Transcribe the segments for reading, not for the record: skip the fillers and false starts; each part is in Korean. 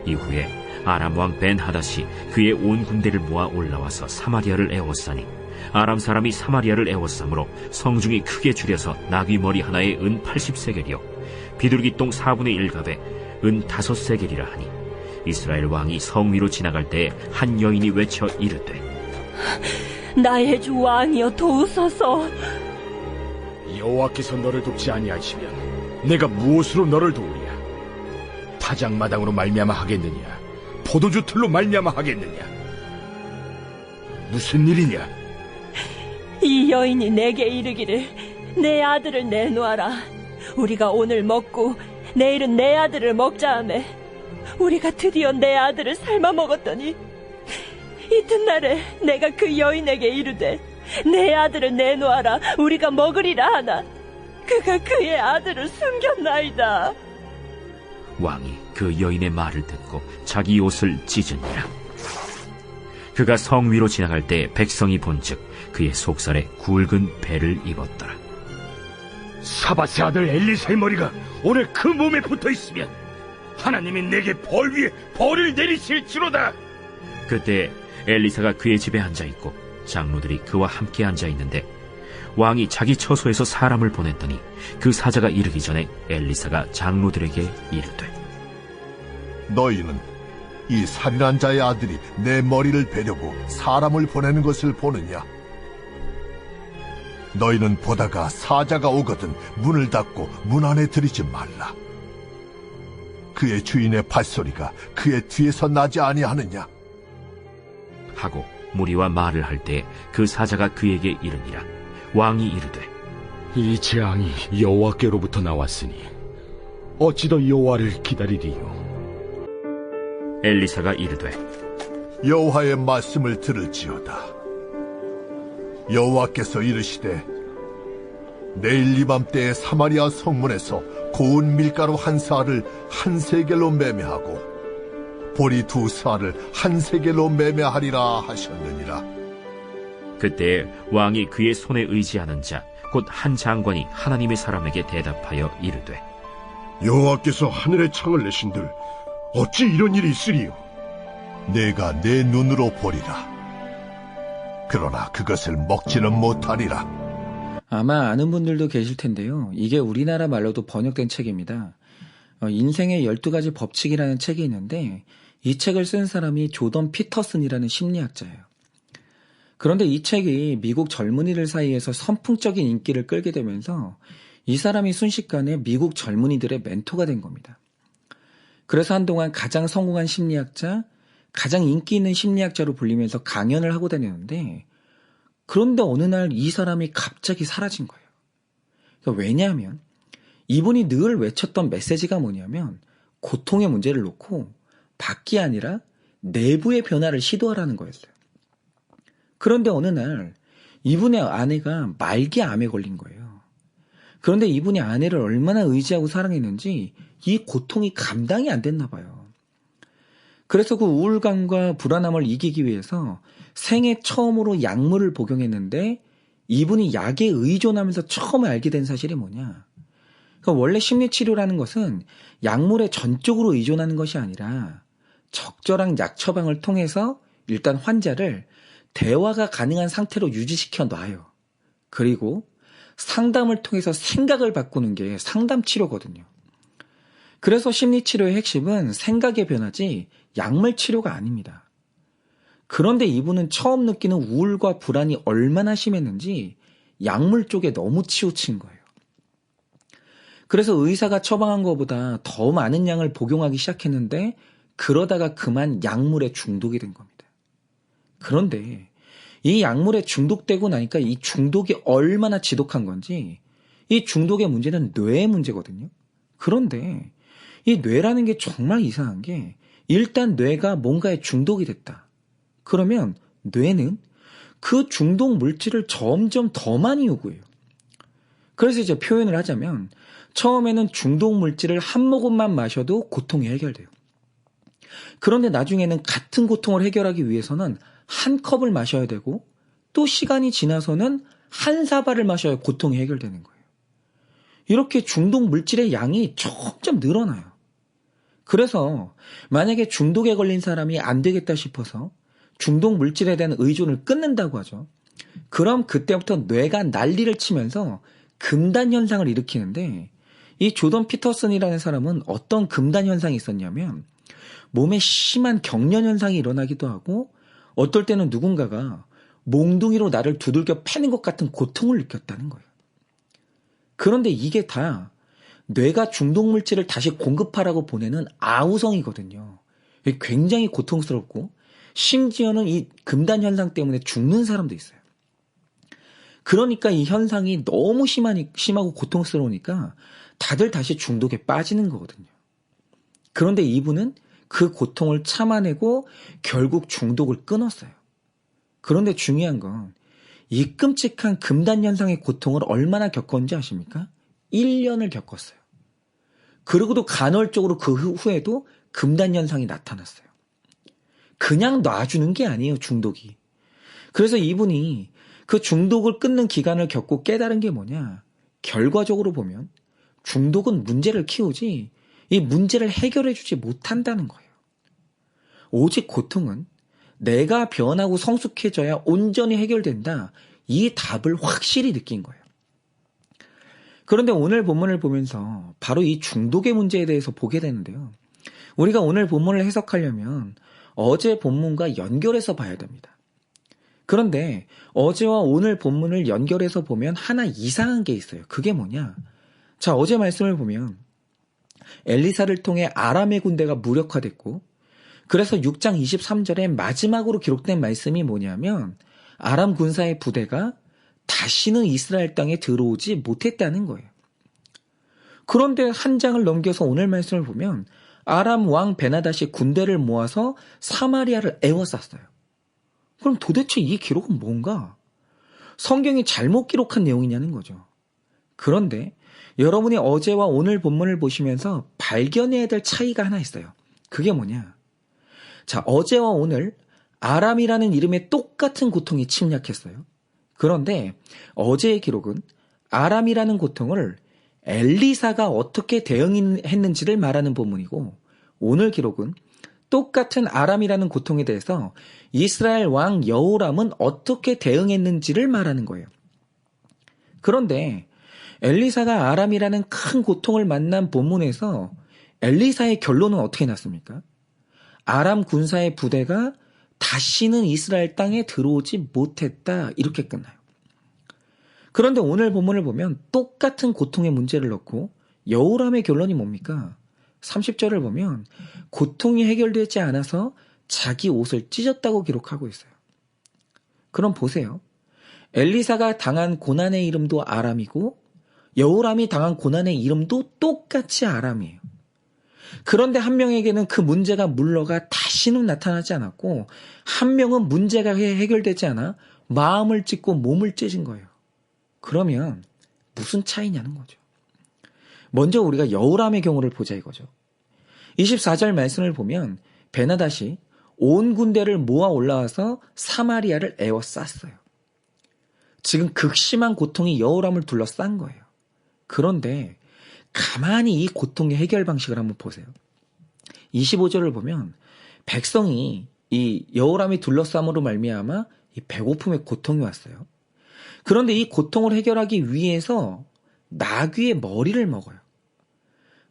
이후에 아람 왕 벤하닷이 그의 온 군대를 모아 올라와서 사마리아를 에워싸니 아람 사람이 사마리아를 에워싸므로 성중이 크게 줄여서 나귀 머리 하나에 은 80세겔이요 비둘기 똥 4분의 1갑에 은 5세겔이라 하니 이스라엘 왕이 성 위로 지나갈 때에 한 여인이 외쳐 이르되 나의 주 왕이여 도우소서. 여호와께서 너를 돕지 아니하시면 내가 무엇으로 너를 도우랴? 타작마당으로 말미암아 하겠느냐? 포도주 틀로 말미암아 하겠느냐? 무슨 일이냐? 이 여인이 내게 이르기를 내 아들을 내놓아라. 우리가 오늘 먹고 내일은 내 아들을 먹자 하매 우리가 드디어 내 아들을 삶아 먹었더니 이튿날에 내가 그 여인에게 이르되 내 아들을 내놓아라 우리가 먹으리라 하나 그가 그의 아들을 숨겼나이다. 왕이 그 여인의 말을 듣고 자기 옷을 찢으니라. 그가 성 위로 지나갈 때 백성이 본즉 그의 속살에 굵은 배를 입었더라. 사밧의 아들 엘리사의 머리가 오늘 그 몸에 붙어있으면 하나님이 내게 벌 위에 벌을 내리실지로다. 그때 엘리사가 그의 집에 앉아있고 장로들이 그와 함께 앉아있는데 왕이 자기 처소에서 사람을 보냈더니 그 사자가 이르기 전에 엘리사가 장로들에게 이르되 너희는 이 살인한 자의 아들이 내 머리를 베려고 사람을 보내는 것을 보느냐? 너희는 보다가 사자가 오거든 문을 닫고 문 안에 들이지 말라. 그의 주인의 발소리가 그의 뒤에서 나지 아니하느냐? 하고 무리와 말을 할 때 그 사자가 그에게 이르니라. 왕이 이르되 이 재앙이 여호와께로부터 나왔으니 어찌 더 여호와를 기다리리요? 엘리사가 이르되 여호와의 말씀을 들을지어다. 여호와께서 이르시되 내일 이맘때에 사마리아 성문에서 고운 밀가루 한 사알을 한 세겔로 매매하고 보리 2사알을 한 세겔로 매매하리라 하셨느니라. 그때 왕이 그의 손에 의지하는 자 곧 한 장관이 하나님의 사람에게 대답하여 이르되 여호와께서 하늘의 창을 내신들 어찌 이런 일이 있으리요? 내가 내 눈으로 보리라. 그러나 그것을 먹지는 못하리라. 아마 아는 분들도 계실 텐데요. 이게 우리나라 말로도 번역된 책입니다. 인생의 12가지 법칙이라는 책이 있는데 이 책을 쓴 사람이 조던 피터슨이라는 심리학자예요. 그런데 이 책이 미국 젊은이들 사이에서 선풍적인 인기를 끌게 되면서 이 사람이 순식간에 미국 젊은이들의 멘토가 된 겁니다. 그래서 한동안 가장 성공한 심리학자, 가장 인기 있는 심리학자로 불리면서 강연을 하고 다녔는데 그런데 어느 날 이 사람이 갑자기 사라진 거예요. 그러니까 왜냐하면 이분이 늘 외쳤던 메시지가 뭐냐면 고통의 문제를 놓고 밖이 아니라 내부의 변화를 시도하라는 거였어요. 그런데 어느 날 이분의 아내가 말기암에 걸린 거예요. 그런데 이분이 아내를 얼마나 의지하고 사랑했는지 이 고통이 감당이 안 됐나 봐요. 그래서 그 우울감과 불안함을 이기기 위해서 생애 처음으로 약물을 복용했는데 이분이 약에 의존하면서 처음 알게 된 사실이 뭐냐. 그러니까 원래 심리치료라는 것은 약물에 전적으로 의존하는 것이 아니라 적절한 약 처방을 통해서 일단 환자를 대화가 가능한 상태로 유지시켜 놔요. 그리고 상담을 통해서 생각을 바꾸는 게 상담 치료거든요. 그래서 심리치료의 핵심은 생각의 변화지 약물 치료가 아닙니다. 그런데 이분은 처음 느끼는 우울과 불안이 얼마나 심했는지 약물 쪽에 너무 치우친 거예요. 그래서 의사가 처방한 것보다 더 많은 양을 복용하기 시작했는데 그러다가 그만 약물에 중독이 된 겁니다. 그런데 이 약물에 중독되고 나니까 이 중독이 얼마나 지독한 건지 이 중독의 문제는 뇌의 문제거든요. 그런데 이 뇌라는 게 정말 이상한 게 일단 뇌가 뭔가에 중독이 됐다. 그러면 뇌는 그 중독 물질을 점점 더 많이 요구해요. 그래서 이제 표현을 하자면 처음에는 중독 물질을 한 모금만 마셔도 고통이 해결돼요. 그런데 나중에는 같은 고통을 해결하기 위해서는 한 컵을 마셔야 되고 또 시간이 지나서는 한 사발을 마셔야 고통이 해결되는 거예요. 이렇게 중독 물질의 양이 점점 늘어나요. 그래서 만약에 중독에 걸린 사람이 안 되겠다 싶어서 중독 물질에 대한 의존을 끊는다고 하죠. 그럼 그때부터 뇌가 난리를 치면서 금단 현상을 일으키는데, 이 조던 피터슨이라는 사람은 어떤 금단 현상이 있었냐면 몸에 심한 경련 현상이 일어나기도 하고, 어떨 때는 누군가가 몽둥이로 나를 두들겨 패는 것 같은 고통을 느꼈다는 거예요. 그런데 이게 다 뇌가 중독 물질을 다시 공급하라고 보내는 아우성이거든요. 굉장히 고통스럽고, 심지어는 이 금단 현상 때문에 죽는 사람도 있어요. 그러니까 이 현상이 너무 심하고 고통스러우니까 다들 다시 중독에 빠지는 거거든요. 그런데 이분은 그 고통을 참아내고 결국 중독을 끊었어요. 그런데 중요한 건 이 끔찍한 금단 현상의 고통을 얼마나 겪었는지 아십니까? 1년을 겪었어요. 그리고도 간헐적으로 그 후에도 금단 현상이 나타났어요. 그냥 놔주는 게 아니에요, 중독이. 그래서 이분이 그 중독을 끊는 기간을 겪고 깨달은 게 뭐냐? 결과적으로 보면 중독은 문제를 키우지 이 문제를 해결해주지 못한다는 거예요. 오직 고통은 내가 변하고 성숙해져야 온전히 해결된다. 이 답을 확실히 느낀 거예요. 그런데 오늘 본문을 보면서 바로 이 중독의 문제에 대해서 보게 되는데요. 우리가 오늘 본문을 해석하려면 어제 본문과 연결해서 봐야 됩니다. 그런데 어제와 오늘 본문을 연결해서 보면 하나 이상한 게 있어요. 그게 뭐냐? 자, 어제 말씀을 보면 엘리사를 통해 아람의 군대가 무력화됐고, 그래서 6장 23절에 마지막으로 기록된 말씀이 뭐냐면 아람 군사의 부대가 다시는 이스라엘 땅에 들어오지 못했다는 거예요. 그런데 한 장을 넘겨서 오늘 말씀을 보면 아람 왕 베나닷이 군대를 모아서 사마리아를 에워쌌어요. 그럼 도대체 이 기록은 뭔가? 성경이 잘못 기록한 내용이냐는 거죠. 그런데 여러분이 어제와 오늘 본문을 보시면서 발견해야 될 차이가 하나 있어요. 그게 뭐냐? 자, 어제와 오늘 아람이라는 이름에 똑같은 고통이 침략했어요. 그런데 어제의 기록은 아람이라는 고통을 엘리사가 어떻게 대응했는지를 말하는 본문이고, 오늘 기록은 똑같은 아람이라는 고통에 대해서 이스라엘 왕 여호람은 어떻게 대응했는지를 말하는 거예요. 그런데 엘리사가 아람이라는 큰 고통을 만난 본문에서 엘리사의 결론은 어떻게 났습니까? 아람 군사의 부대가 다시는 이스라엘 땅에 들어오지 못했다, 이렇게 끝나요. 그런데 오늘 본문을 보면 똑같은 고통의 문제를 넣고 여호람의 결론이 뭡니까? 30절을 보면 고통이 해결되지 않아서 자기 옷을 찢었다고 기록하고 있어요. 그럼 보세요. 엘리사가 당한 고난의 이름도 아람이고 여호람이 당한 고난의 이름도 똑같이 아람이에요. 그런데 한 명에게는 그 문제가 물러가 다시는 나타나지 않았고, 한 명은 문제가 해결되지 않아 마음을 찢고 몸을 찢은 거예요. 그러면 무슨 차이냐는 거죠. 먼저 우리가 여호람의 경우를 보자 이거죠. 24절 말씀을 보면 베나닷이 온 군대를 모아 올라와서 사마리아를 에워쌌어요. 지금 극심한 고통이 여호람을 둘러싼 거예요. 그런데 가만히 이 고통의 해결 방식을 한번 보세요. 25절을 보면 백성이 이 여호람이 둘러싸므로 말미암아 이 배고픔의 고통이 왔어요. 그런데 이 고통을 해결하기 위해서 나귀의 머리를 먹어요.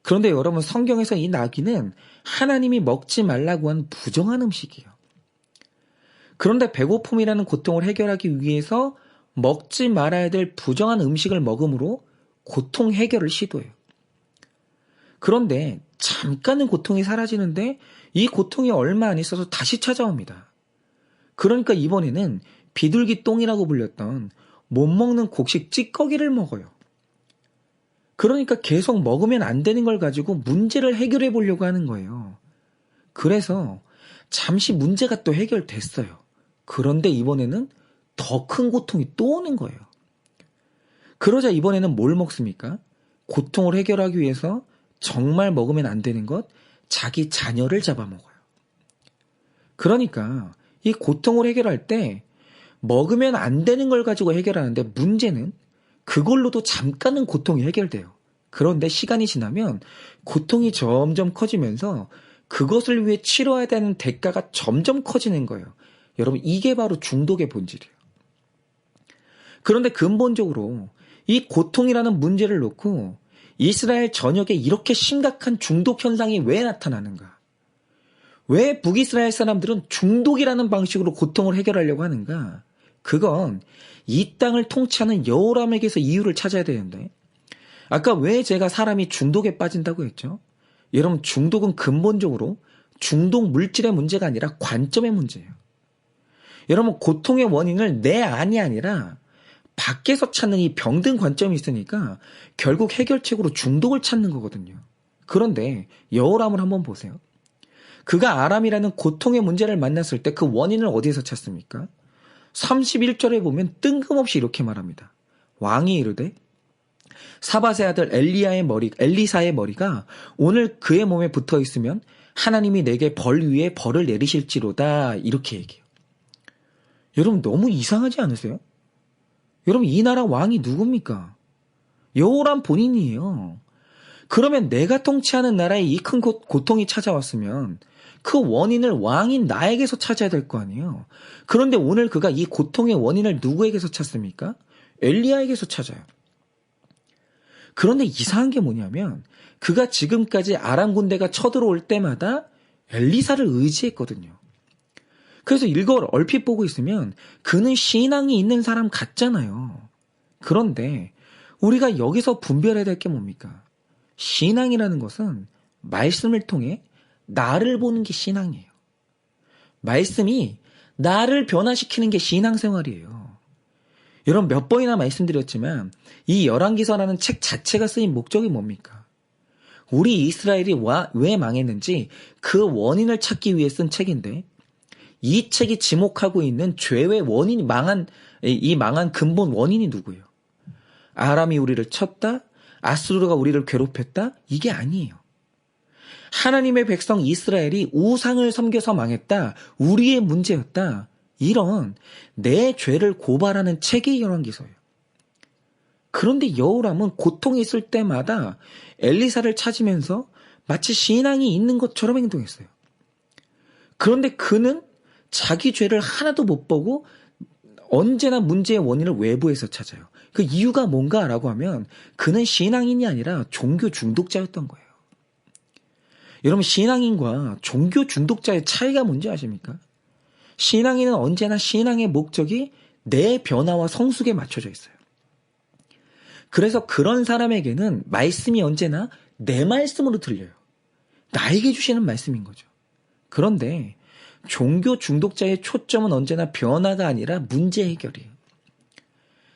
그런데 여러분, 성경에서 이 나귀는 하나님이 먹지 말라고 한 부정한 음식이에요. 그런데 배고픔이라는 고통을 해결하기 위해서 먹지 말아야 될 부정한 음식을 먹음으로 고통 해결을 시도해요. 그런데 잠깐은 고통이 사라지는데 이 고통이 얼마 안 있어서 다시 찾아옵니다. 그러니까 이번에는 비둘기 똥이라고 불렸던 못 먹는 곡식 찌꺼기를 먹어요. 그러니까 계속 먹으면 안 되는 걸 가지고 문제를 해결해 보려고 하는 거예요. 그래서 잠시 문제가 또 해결됐어요. 그런데 이번에는 더 큰 고통이 또 오는 거예요. 그러자 이번에는 뭘 먹습니까? 고통을 해결하기 위해서 정말 먹으면 안 되는 것, 자기 자녀를 잡아먹어요. 그러니까 이 고통을 해결할 때 먹으면 안 되는 걸 가지고 해결하는데 문제는 그걸로도 잠깐은 고통이 해결돼요. 그런데 시간이 지나면 고통이 점점 커지면서 그것을 위해 치러야 되는 대가가 점점 커지는 거예요. 여러분, 이게 바로 중독의 본질이에요. 그런데 근본적으로 이 고통이라는 문제를 놓고 이스라엘 전역에 이렇게 심각한 중독 현상이 왜 나타나는가? 왜 북이스라엘 사람들은 중독이라는 방식으로 고통을 해결하려고 하는가? 그건 이 땅을 통치하는 여호람에게서 이유를 찾아야 되는데, 아까 왜 제가 사람이 중독에 빠진다고 했죠? 여러분, 중독은 근본적으로 중독 물질의 문제가 아니라 관점의 문제예요. 여러분, 고통의 원인을 내 안이 아니라 밖에서 찾는 이 병든 관점이 있으니까 결국 해결책으로 중독을 찾는 거거든요. 그런데 여호람을 한번 보세요. 그가 아람이라는 고통의 문제를 만났을 때 그 원인을 어디에서 찾습니까? 31절에 보면 뜬금없이 이렇게 말합니다. 왕이 이르되 사밧의 아들 엘리사의 머리가 오늘 그의 몸에 붙어 있으면 하나님이 내게 벌 위에 벌을 내리실지로다, 이렇게 얘기해요. 여러분, 너무 이상하지 않으세요? 여러분, 이 나라 왕이 누굽니까? 여호람 본인이에요. 그러면 내가 통치하는 나라에 이 큰 고통이 찾아왔으면 그 원인을 왕인 나에게서 찾아야 될 거 아니에요. 그런데 오늘 그가 이 고통의 원인을 누구에게서 찾습니까? 엘리야에게서 찾아요. 그런데 이상한 게 뭐냐면 그가 지금까지 아람 군대가 쳐들어올 때마다 엘리사를 의지했거든요. 그래서 이걸 얼핏 보고 있으면 그는 신앙이 있는 사람 같잖아요. 그런데 우리가 여기서 분별해야 될 게 뭡니까? 신앙이라는 것은 말씀을 통해 나를 보는 게 신앙이에요. 말씀이 나를 변화시키는 게 신앙생활이에요. 여러분, 몇 번이나 말씀드렸지만 이 열왕기서라는 책 자체가 쓰인 목적이 뭡니까? 우리 이스라엘이 왜 망했는지 그 원인을 찾기 위해 쓴 책인데, 이 책이 지목하고 있는 죄의 원인이 망한 근본 원인이 누구예요? 아람이 우리를 쳤다? 아수르가 우리를 괴롭혔다? 이게 아니에요. 하나님의 백성 이스라엘이 우상을 섬겨서 망했다, 우리의 문제였다, 이런 내 죄를 고발하는 책이 열왕기서예요. 그런데 여호람은 고통이 있을 때마다 엘리사를 찾으면서 마치 신앙이 있는 것처럼 행동했어요. 그런데 그는 자기 죄를 하나도 못 보고 언제나 문제의 원인을 외부에서 찾아요. 그 이유가 뭔가라고 하면 그는 신앙인이 아니라 종교 중독자였던 거예요. 여러분, 신앙인과 종교 중독자의 차이가 뭔지 아십니까? 신앙인은 언제나 신앙의 목적이 내 변화와 성숙에 맞춰져 있어요. 그래서 그런 사람에게는 말씀이 언제나 내 말씀으로 들려요. 나에게 주시는 말씀인 거죠. 그런데 종교 중독자의 초점은 언제나 변화가 아니라 문제 해결이에요.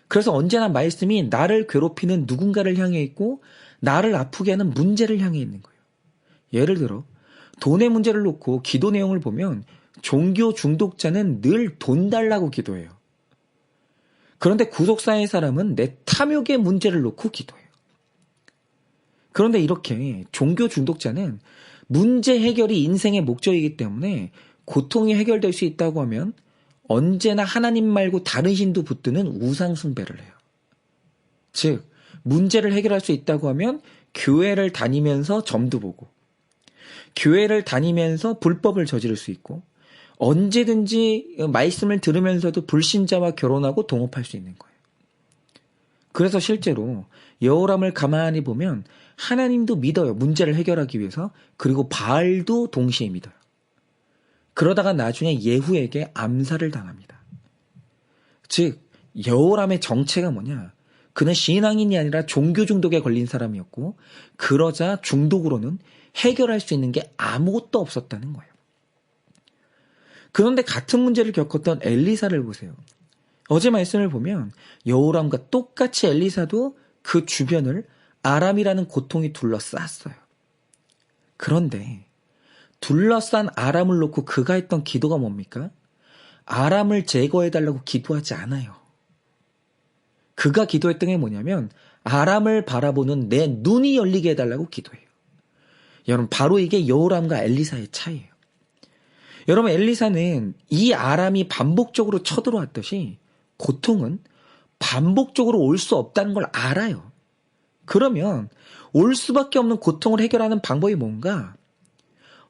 그래서 언제나 말씀이 나를 괴롭히는 누군가를 향해 있고 나를 아프게 하는 문제를 향해 있는 거예요. 예를 들어 돈의 문제를 놓고 기도 내용을 보면 종교 중독자는 늘 돈 달라고 기도해요. 그런데 구속사의 사람은 내 탐욕의 문제를 놓고 기도해요. 그런데 이렇게 종교 중독자는 문제 해결이 인생의 목적이기 때문에 고통이 해결될 수 있다고 하면 언제나 하나님 말고 다른 신도 붙드는 우상 숭배를 해요. 즉, 문제를 해결할 수 있다고 하면 교회를 다니면서 점도 보고, 교회를 다니면서 불법을 저지를 수 있고, 언제든지 말씀을 들으면서도 불신자와 결혼하고 동업할 수 있는 거예요. 그래서 실제로 여호람을 가만히 보면 하나님도 믿어요. 문제를 해결하기 위해서. 그리고 바알도 동시에 믿어요. 그러다가 나중에 예후에게 암살을 당합니다. 즉, 여호람의 정체가 뭐냐? 그는 신앙인이 아니라 종교 중독에 걸린 사람이었고, 그러자 중독으로는 해결할 수 있는 게 아무것도 없었다는 거예요. 그런데 같은 문제를 겪었던 엘리사를 보세요. 어제 말씀을 보면 여호람과 똑같이 엘리사도 그 주변을 아람이라는 고통이 둘러쌌어요. 그런데 둘러싼 아람을 놓고 그가 했던 기도가 뭡니까? 아람을 제거해달라고 기도하지 않아요. 그가 기도했던 게 뭐냐면 아람을 바라보는 내 눈이 열리게 해달라고 기도해요. 여러분, 바로 이게 여호람과 엘리사의 차이예요. 여러분, 엘리사는 이 아람이 반복적으로 쳐들어왔듯이 고통은 반복적으로 올 수 없다는 걸 알아요. 그러면 올 수밖에 없는 고통을 해결하는 방법이 뭔가?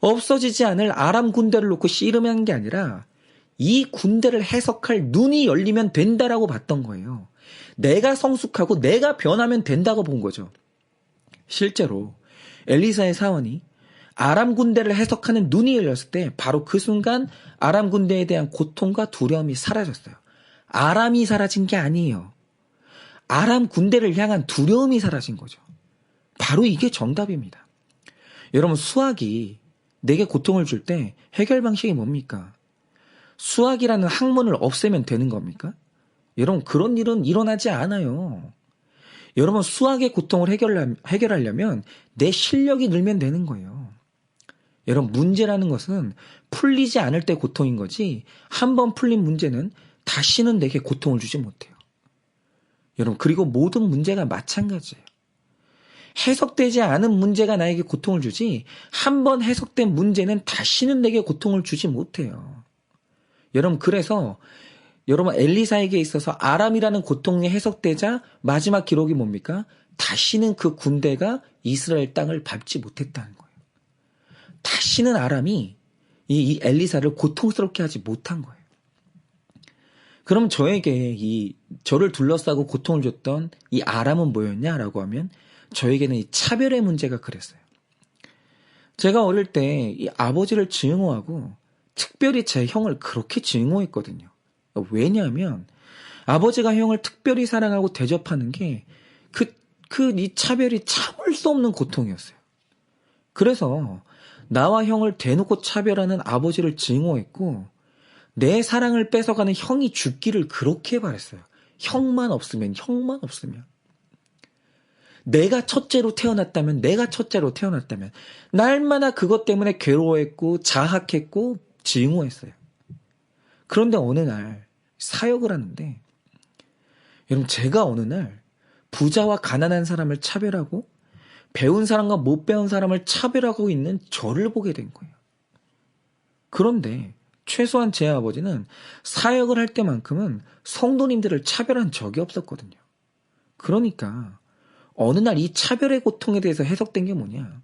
없어지지 않을 아람 군대를 놓고 씨름하는 게 아니라 이 군대를 해석할 눈이 열리면 된다라고 봤던 거예요. 내가 성숙하고 내가 변하면 된다고 본 거죠. 실제로 엘리사의 사원이 아람 군대를 해석하는 눈이 열렸을 때 바로 그 순간 아람 군대에 대한 고통과 두려움이 사라졌어요. 아람이 사라진 게 아니에요. 아람 군대를 향한 두려움이 사라진 거죠. 바로 이게 정답입니다. 여러분, 수학이 내게 고통을 줄 때 해결 방식이 뭡니까? 수학이라는 학문을 없애면 되는 겁니까? 여러분, 그런 일은 일어나지 않아요. 여러분, 수학의 고통을 해결하려면 내 실력이 늘면 되는 거예요. 여러분, 문제라는 것은 풀리지 않을 때 고통인 거지 한 번 풀린 문제는 다시는 내게 고통을 주지 못해요. 여러분, 그리고 모든 문제가 마찬가지예요. 해석되지 않은 문제가 나에게 고통을 주지 한 번 해석된 문제는 다시는 내게 고통을 주지 못해요. 여러분, 그래서 여러분, 엘리사에게 있어서 아람이라는 고통이 해석되자 마지막 기록이 뭡니까? 다시는 그 군대가 이스라엘 땅을 밟지 못했다는 거예요. 다시는 아람이 이 엘리사를 고통스럽게 하지 못한 거예요. 그럼 저에게 저를 둘러싸고 고통을 줬던 이 아람은 뭐였냐라고 하면 저에게는 이 차별의 문제가 그랬어요. 제가 어릴 때 이 아버지를 증오하고 특별히 제 형을 그렇게 증오했거든요. 왜냐하면 아버지가 형을 특별히 사랑하고 대접하는 게 이 차별이 참을 수 없는 고통이었어요. 그래서 나와 형을 대놓고 차별하는 아버지를 증오했고 내 사랑을 뺏어가는 형이 죽기를 그렇게 바랬어요. 형만 없으면. 내가 첫째로 태어났다면 날마다 그것 때문에 괴로워했고 자학했고 증오했어요. 그런데 어느 날 사역을 하는데 여러분, 제가 어느 날 부자와 가난한 사람을 차별하고 배운 사람과 못 배운 사람을 차별하고 있는 저를 보게 된 거예요. 그런데 최소한 제 아버지는 사역을 할 때만큼은 성도님들을 차별한 적이 없었거든요. 그러니까 어느 날 이 차별의 고통에 대해서 해석된 게 뭐냐?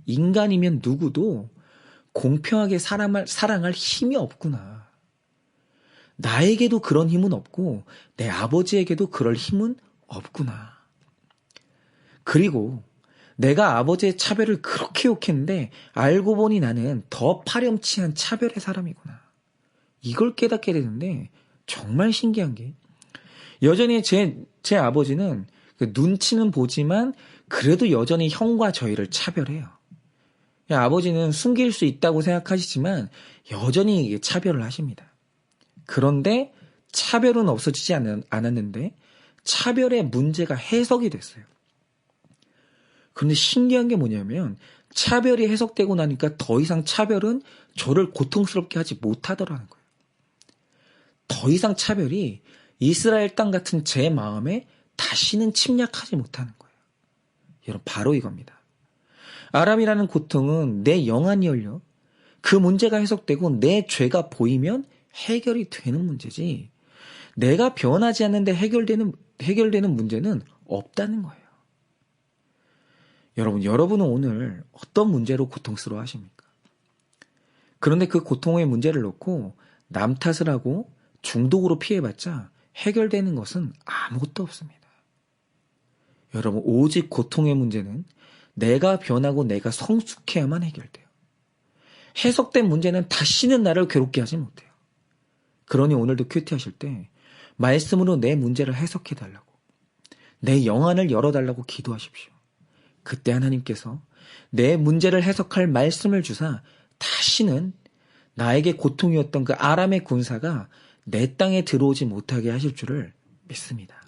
인간이면 누구도 공평하게 사랑할 힘이 없구나. 나에게도 그런 힘은 없고 내 아버지에게도 그럴 힘은 없구나. 그리고 내가 아버지의 차별을 그렇게 욕했는데 알고 보니 나는 더 파렴치한 차별의 사람이구나. 이걸 깨닫게 되는데 정말 신기한 게 여전히 제 아버지는 눈치는 보지만 그래도 여전히 형과 저희를 차별해요. 아버지는 숨길 수 있다고 생각하시지만 여전히 차별을 하십니다. 그런데 차별은 없어지지 않았는데 차별의 문제가 해석이 됐어요. 그런데 신기한 게 뭐냐면 차별이 해석되고 나니까 더 이상 차별은 저를 고통스럽게 하지 못하더라는 거예요. 더 이상 차별이 이스라엘 땅 같은 제 마음에 다시는 침략하지 못하는 거예요. 여러분, 바로 이겁니다. 아람이라는 고통은 내 영안이 열려 그 문제가 해석되고 내 죄가 보이면 해결이 되는 문제지 내가 변하지 않는데 해결되는 문제는 없다는 거예요. 여러분은 오늘 어떤 문제로 고통스러워 하십니까? 그런데 그 고통의 문제를 놓고 남 탓을 하고 중독으로 피해봤자 해결되는 것은 아무것도 없습니다. 여러분, 오직 고통의 문제는 내가 변하고 내가 성숙해야만 해결돼요. 해석된 문제는 다시는 나를 괴롭게 하지 못해요. 그러니 오늘도 큐티하실 때 말씀으로 내 문제를 해석해달라고, 내 영안을 열어달라고 기도하십시오. 그때 하나님께서 내 문제를 해석할 말씀을 주사 다시는 나에게 고통이었던 그 아람의 군사가 내 땅에 들어오지 못하게 하실 줄을 믿습니다.